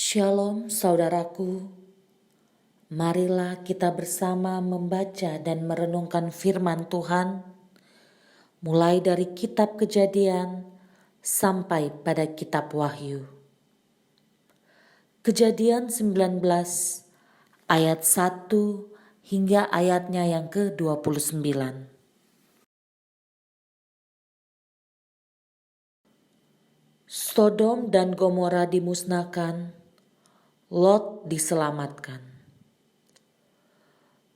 Shalom saudaraku, marilah kita bersama membaca dan merenungkan firman Tuhan mulai dari kitab Kejadian sampai pada kitab Wahyu. Kejadian 19 ayat 1 hingga ayatnya yang ke-29. Sodom dan Gomora dimusnahkan, Lot diselamatkan.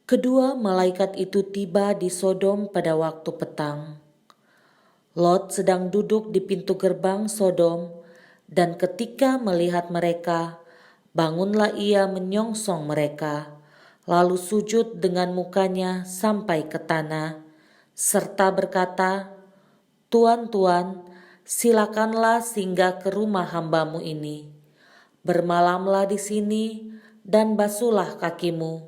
Kedua malaikat itu tiba di Sodom pada waktu petang. Lot sedang duduk di pintu gerbang Sodom, dan ketika melihat mereka, bangunlah ia menyongsong mereka, lalu sujud dengan mukanya sampai ke tanah, serta berkata, "Tuan, Tuan, silakanlah singgah ke rumah hambamu ini. Bermalamlah di sini dan basuhlah kakimu.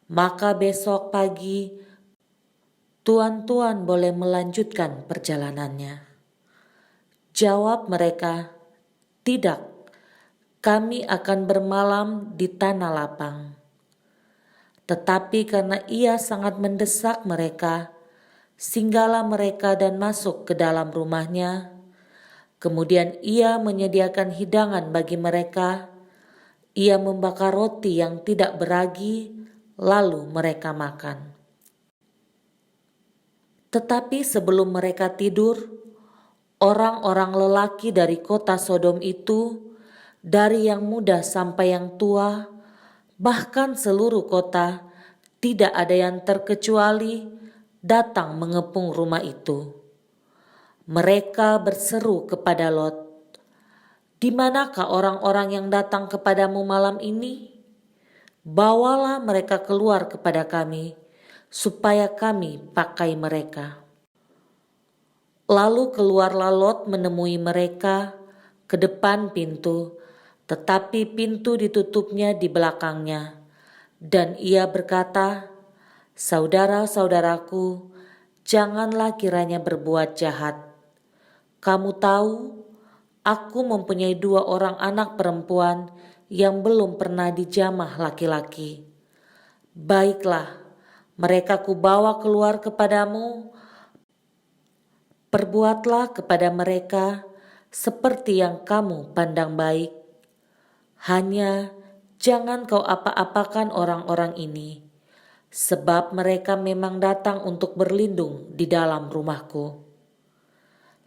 Maka besok pagi tuan-tuan boleh melanjutkan perjalanannya." Jawab mereka, "Tidak, kami akan bermalam di tanah lapang." Tetapi karena ia sangat mendesak mereka, singgahlah mereka dan masuk ke dalam rumahnya. Kemudian ia menyediakan hidangan bagi mereka. Ia membakar roti yang tidak beragi, lalu mereka makan. Tetapi sebelum mereka tidur, orang-orang lelaki dari kota Sodom itu, dari yang muda sampai yang tua, bahkan seluruh kota, tidak ada yang terkecuali, datang mengepung rumah itu. Mereka berseru kepada Lot, "Di manakah orang-orang yang datang kepadamu malam ini? Bawalah mereka keluar kepada kami, supaya kami pakai mereka." Lalu keluarlah Lot menemui mereka ke depan pintu, tetapi pintu ditutupnya di belakangnya. Dan ia berkata, "Saudara-saudaraku, janganlah kiranya berbuat jahat. Kamu tahu, aku mempunyai 2 orang anak perempuan yang belum pernah dijamah laki-laki. Baiklah, mereka kubawa keluar kepadamu. Perbuatlah kepada mereka seperti yang kamu pandang baik. Hanya jangan kau apa-apakan orang-orang ini, sebab mereka memang datang untuk berlindung di dalam rumahku."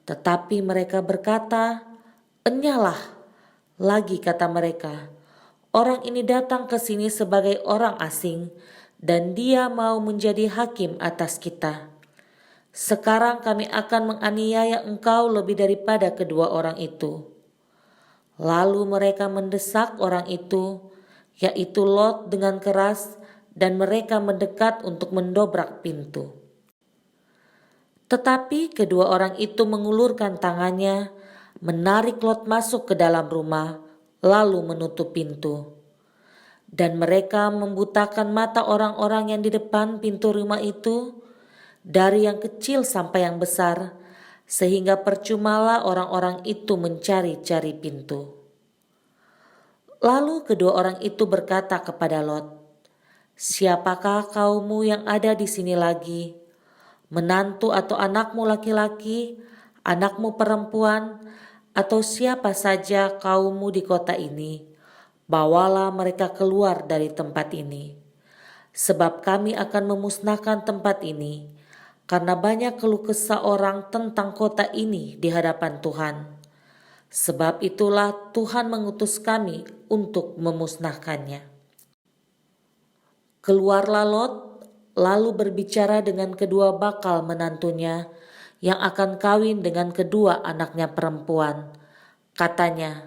Tetapi mereka berkata, "Enyalah." Lagi kata mereka, "Orang ini datang ke sini sebagai orang asing, dan dia mau menjadi hakim atas kita. Sekarang kami akan menganiaya engkau lebih daripada kedua orang itu." Lalu mereka mendesak orang itu, yaitu Lot, dengan keras, dan mereka mendekat untuk mendobrak pintu. Tetapi kedua orang itu mengulurkan tangannya, menarik Lot masuk ke dalam rumah, lalu menutup pintu. Dan mereka membutakan mata orang-orang yang di depan pintu rumah itu, dari yang kecil sampai yang besar, sehingga percumalah orang-orang itu mencari-cari pintu. Lalu kedua orang itu berkata kepada Lot, "Siapakah kaummu yang ada di sini lagi? Menantu atau anakmu laki-laki, anakmu perempuan, atau siapa saja kaummu di kota ini, bawalah mereka keluar dari tempat ini. Sebab kami akan memusnahkan tempat ini, karena banyak keluh kesah orang tentang kota ini di hadapan Tuhan. Sebab itulah Tuhan mengutus kami untuk memusnahkannya." Keluarlah Lot, lalu berbicara dengan kedua bakal menantunya yang akan kawin dengan kedua anaknya perempuan. Katanya,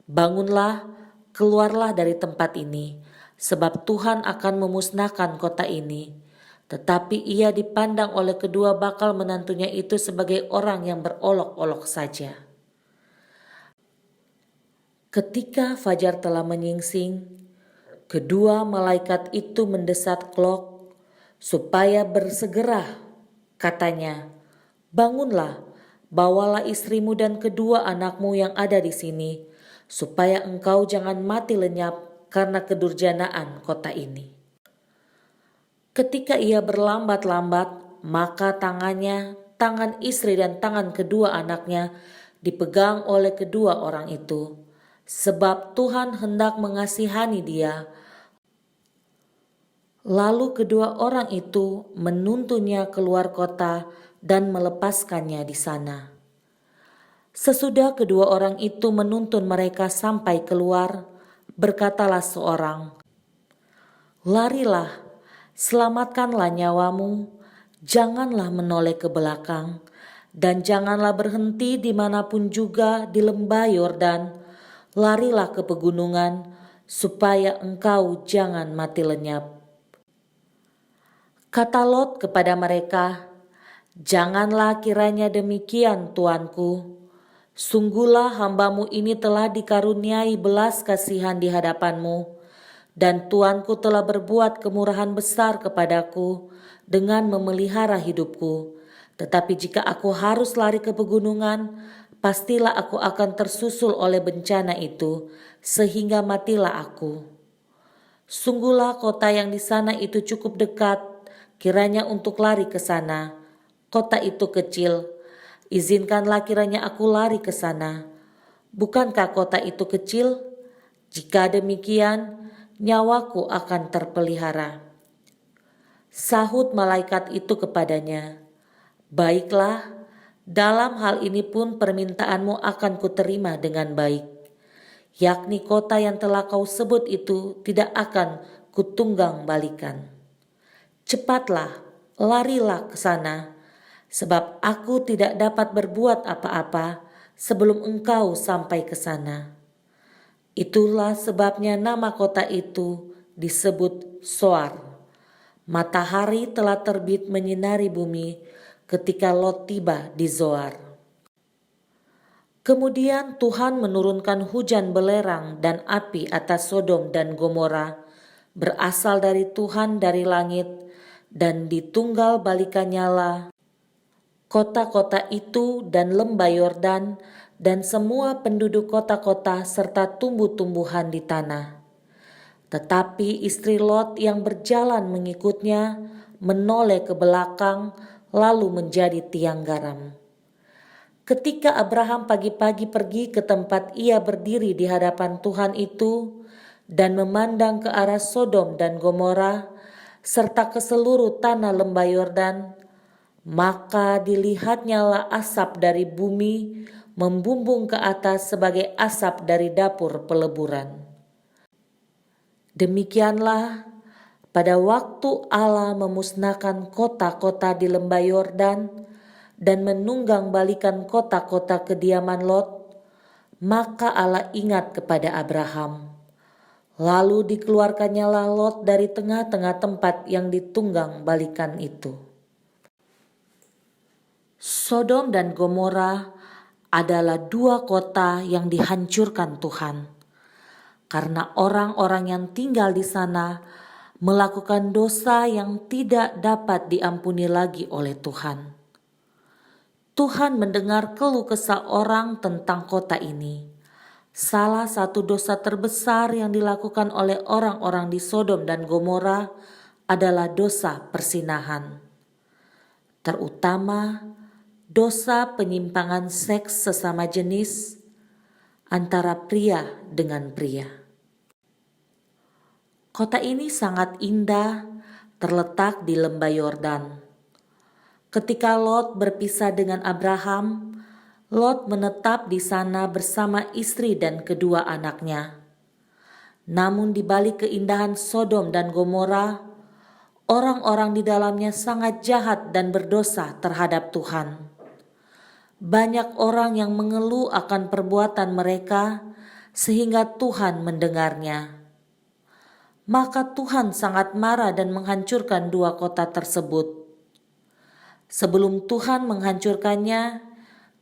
"Bangunlah, keluarlah dari tempat ini, sebab Tuhan akan memusnahkan kota ini." Tetapi ia dipandang oleh kedua bakal menantunya itu sebagai orang yang berolok-olok saja. Ketika fajar telah menyingsing, kedua malaikat itu mendesak Lot supaya bersegera. Katanya, "Bangunlah, bawalah istrimu dan kedua anakmu yang ada di sini, supaya engkau jangan mati lenyap karena kedurjanaan kota ini. Ketika ia berlambat-lambat, maka tangannya, tangan istri dan tangan kedua anaknya dipegang oleh kedua orang itu, sebab Tuhan hendak mengasihani dia. Lalu kedua orang itu menuntunnya keluar kota dan melepaskannya di sana. Sesudah kedua orang itu menuntun mereka sampai keluar, berkatalah seorang, "Larilah, selamatkanlah nyawamu, janganlah menoleh ke belakang, dan janganlah berhenti dimanapun juga di lembah Yordan, larilah ke pegunungan, supaya engkau jangan mati lenyap." Kata Lot kepada mereka, "Janganlah kiranya demikian, tuanku. Sungguhlah hambamu ini telah dikaruniai belas kasihan di hadapanmu, dan tuanku telah berbuat kemurahan besar kepadaku dengan memelihara hidupku. Tetapi jika aku harus lari ke pegunungan, pastilah aku akan tersusul oleh bencana itu, sehingga matilah aku. Sungguhlah kota yang di sana itu cukup dekat, kiranya untuk lari ke sana. Kota itu kecil, izinkanlah kiranya aku lari ke sana. Bukankah kota itu kecil? Jika demikian, nyawaku akan terpelihara." Sahut malaikat itu kepadanya, "Baiklah, dalam hal ini pun permintaanmu akan kuterima dengan baik, yakni kota yang telah kau sebut itu tidak akan kutunggang balikan. Cepatlah, larilah ke sana, sebab aku tidak dapat berbuat apa-apa sebelum engkau sampai ke sana." Itulah sebabnya nama kota itu disebut Zoar. Matahari telah terbit menyinari bumi ketika Lot tiba di Zoar. Kemudian Tuhan menurunkan hujan belerang dan api atas Sodom dan Gomora, berasal dari Tuhan dari langit, dan ditunggal balikannya lah kota-kota itu dan lembah Yordan dan semua penduduk kota-kota serta tumbuh-tumbuhan di tanah. Tetapi istri Lot yang berjalan mengikutnya menoleh ke belakang lalu menjadi tiang garam. Ketika Abraham pagi-pagi pergi ke tempat ia berdiri di hadapan Tuhan itu dan memandang ke arah Sodom dan Gomora serta ke seluruh tanah lembah Yordan, maka dilihatnyalah asap dari bumi membumbung ke atas sebagai asap dari dapur peleburan. Demikianlah pada waktu Allah memusnahkan kota-kota di lembah Yordan dan menunggang balikan kota-kota kediaman Lot, maka Allah ingat kepada Abraham. Lalu dikeluarkannyalah Lot dari tengah-tengah tempat yang ditunggang balikan itu. Sodom dan Gomora adalah dua kota yang dihancurkan Tuhan, karena orang-orang yang tinggal di sana melakukan dosa yang tidak dapat diampuni lagi oleh Tuhan. Tuhan mendengar keluh kesah orang tentang kota ini. Salah satu dosa terbesar yang dilakukan oleh orang-orang di Sodom dan Gomora adalah dosa persinahan, terutama dosa penyimpangan seks sesama jenis antara pria dengan pria. Kota ini sangat indah, terletak di lembah Yordan. Ketika Lot berpisah dengan Abraham, Lot menetap di sana bersama istri dan kedua anaknya. Namun di balik keindahan Sodom dan Gomora, orang-orang di dalamnya sangat jahat dan berdosa terhadap Tuhan. Banyak orang yang mengeluh akan perbuatan mereka sehingga Tuhan mendengarnya. Maka Tuhan sangat marah dan menghancurkan dua kota tersebut. Sebelum Tuhan menghancurkannya,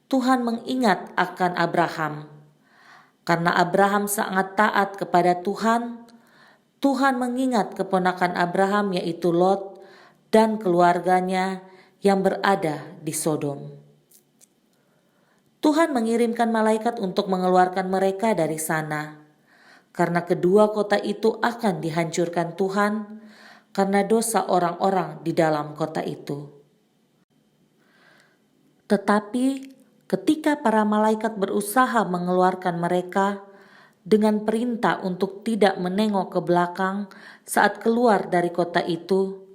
Tuhan mengingat akan Abraham. Karena Abraham sangat taat kepada Tuhan, Tuhan mengingat keponakan Abraham yaitu Lot dan keluarganya yang berada di Sodom. Tuhan mengirimkan malaikat untuk mengeluarkan mereka dari sana, karena kedua kota itu akan dihancurkan Tuhan karena dosa orang-orang di dalam kota itu. Tetapi ketika para malaikat berusaha mengeluarkan mereka dengan perintah untuk tidak menengok ke belakang saat keluar dari kota itu,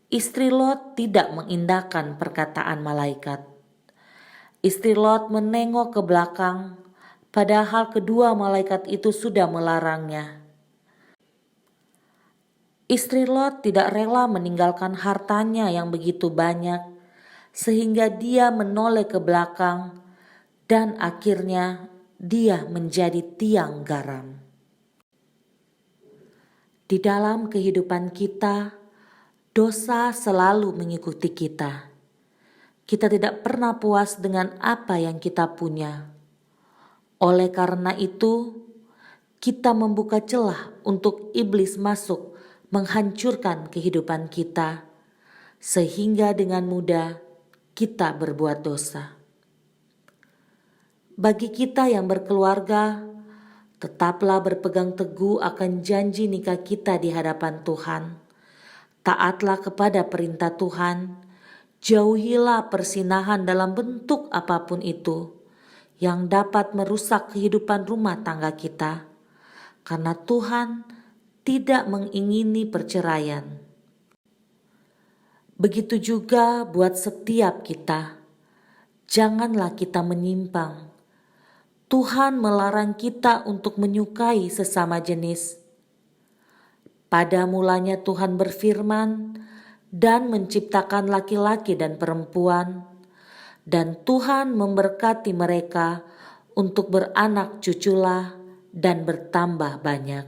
istri Lot tidak mengindahkan perkataan malaikat. Istri Lot menengok ke belakang, padahal kedua malaikat itu sudah melarangnya. Istri Lot tidak rela meninggalkan hartanya yang begitu banyak, sehingga dia menoleh ke belakang dan akhirnya dia menjadi tiang garam. Di dalam kehidupan kita, dosa selalu mengikuti kita. Kita tidak pernah puas dengan apa yang kita punya. Oleh karena itu, kita membuka celah untuk iblis masuk menghancurkan kehidupan kita, sehingga dengan mudah kita berbuat dosa. Bagi kita yang berkeluarga, tetaplah berpegang teguh akan janji nikah kita di hadapan Tuhan. Taatlah kepada perintah Tuhan, jauhilah persinahan dalam bentuk apapun itu yang dapat merusak kehidupan rumah tangga kita, karena Tuhan tidak mengingini perceraian. Begitu juga buat setiap kita, janganlah kita menyimpang. Tuhan melarang kita untuk menyukai sesama jenis. Pada mulanya Tuhan berfirman dan menciptakan laki-laki dan perempuan, dan Tuhan memberkati mereka untuk beranak cuculah dan bertambah banyak.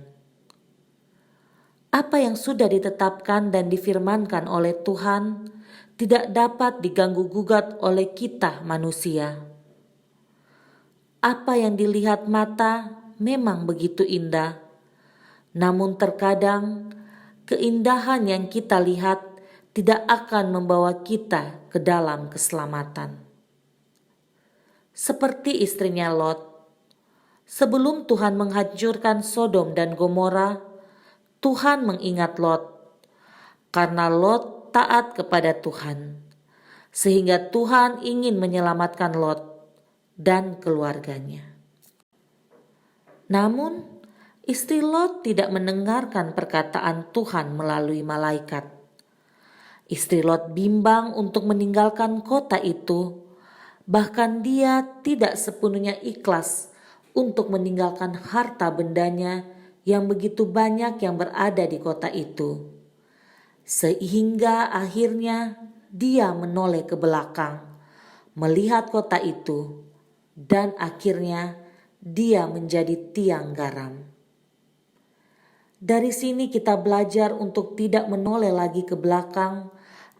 Apa yang sudah ditetapkan dan difirmankan oleh Tuhan tidak dapat diganggu-gugat oleh kita manusia. Apa yang dilihat mata memang begitu indah, namun terkadang keindahan yang kita lihat tidak akan membawa kita ke dalam keselamatan. Seperti istrinya Lot, sebelum Tuhan menghancurkan Sodom dan Gomora, Tuhan mengingat Lot, karena Lot taat kepada Tuhan, sehingga Tuhan ingin menyelamatkan Lot dan keluarganya. Namun, istri Lot tidak mendengarkan perkataan Tuhan melalui malaikat. Istri Lot bimbang untuk meninggalkan kota itu, bahkan dia tidak sepenuhnya ikhlas untuk meninggalkan harta bendanya yang begitu banyak yang berada di kota itu. Sehingga akhirnya dia menoleh ke belakang, melihat kota itu, dan akhirnya dia menjadi tiang garam. Dari sini kita belajar untuk tidak menoleh lagi ke belakang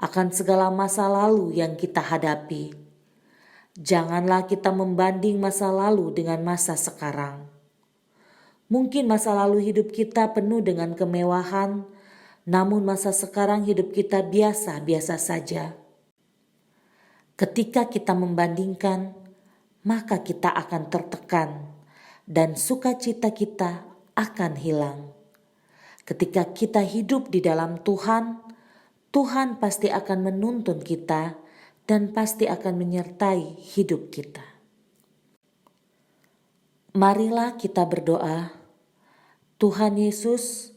akan segala masa lalu yang kita hadapi. Janganlah kita membanding masa lalu dengan masa sekarang. Mungkin masa lalu hidup kita penuh dengan kemewahan, namun masa sekarang hidup kita biasa-biasa saja. Ketika kita membandingkan, maka kita akan tertekan dan sukacita kita akan hilang. Ketika kita hidup di dalam Tuhan, Tuhan pasti akan menuntun kita dan pasti akan menyertai hidup kita. Marilah kita berdoa. Tuhan Yesus,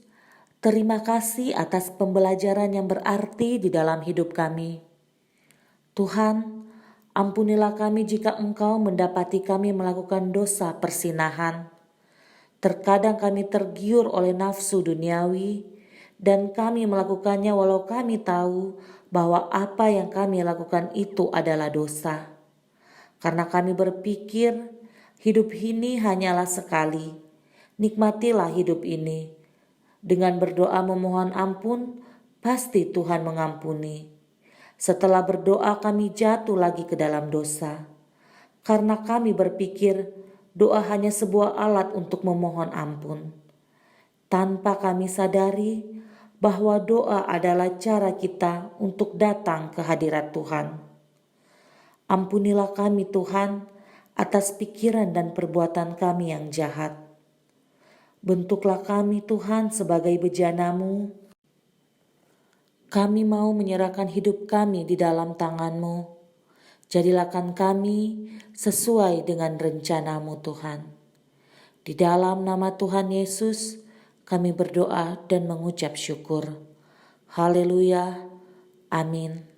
terima kasih atas pembelajaran yang berarti di dalam hidup kami. Tuhan, ampunilah kami jika Engkau mendapati kami melakukan dosa persinahan. Terkadang kami tergiur oleh nafsu duniawi dan kami melakukannya walau kami tahu bahwa apa yang kami lakukan itu adalah dosa. Karena kami berpikir hidup ini hanyalah sekali, nikmatilah hidup ini. Dengan berdoa memohon ampun, pasti Tuhan mengampuni. Setelah berdoa kami jatuh lagi ke dalam dosa. Karena kami berpikir doa hanya sebuah alat untuk memohon ampun. Tanpa kami sadari bahwa doa adalah cara kita untuk datang ke hadirat Tuhan. Ampunilah kami Tuhan atas pikiran dan perbuatan kami yang jahat. Bentuklah kami Tuhan sebagai bejana-Mu. Kami mau menyerahkan hidup kami di dalam tangan-Mu. Jadilakan kami sesuai dengan rencana-Mu Tuhan. Di dalam nama Tuhan Yesus, kami berdoa dan mengucap syukur. Haleluya. Amin.